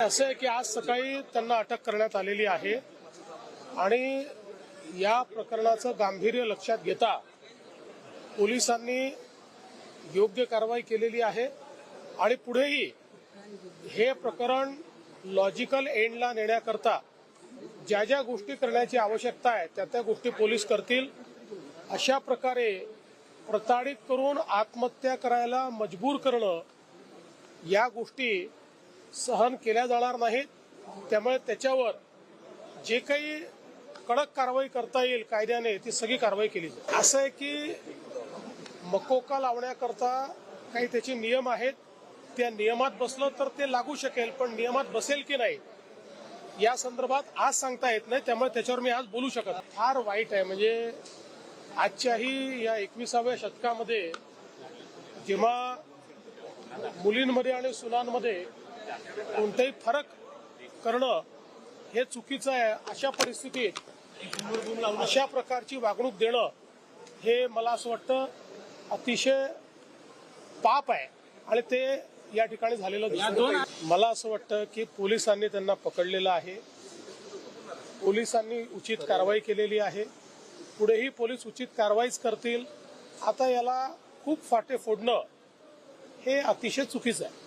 असं आहे की आज सकाळी त्यांना अटक करण्यात आलेली आहे आणि या प्रकरणाचं गांभीर्य लक्षात घेता पोलिसांनी योग्य कारवाई केलेली आहे आणि पुढेही हे प्रकरण लॉजिकल एंडला नेण्याकरता ज्या ज्या गोष्टी करण्याची आवश्यकता आहे त्या गोष्टी पोलीस करतील। अशा प्रकारे प्रताडित करून आत्महत्या करायला मजबूर करणं या गोष्टी सहन केल्या जाणार नाहीत। त्यामुळे त्याच्यावर जे काही कडक कारवाई करता येईल कायद्याने ती सगळी कारवाई केली जाईल। असं आहे की मकोका लावण्याकरता काही त्याचे नियम आहेत, त्या नियमात बसलं तर ते लागू शकेल, पण नियमात बसेल की नाही या संदर्भात आज सांगता येत नाही। त्यामुळे त्याच्यावर मी आज बोलू शकत नाही। फार वाईट आहे, म्हणजे आजच्याही या 21व्या शतकामध्ये जेव्हा मुलींमध्ये आणि सुनांमध्ये कोणताही फरक करणं हे चुकीचं आहे, अशा परिस्थितीत अशा प्रकारची वागणूक देणं हे मला असं वाटतं अतिशय पाप आहे आणि ते या ठिकाणी झालेलं दिसून मला असं वाटतं की पोलिसांनी त्यांना पकडलेलं आहे, पोलिसांनी उचित कारवाई केलेली आहे, पुढेही पोलीस उचित कारवाईच करतील। आता याला खूप फाटे फोडणं हे अतिशय चुकीचं आहे।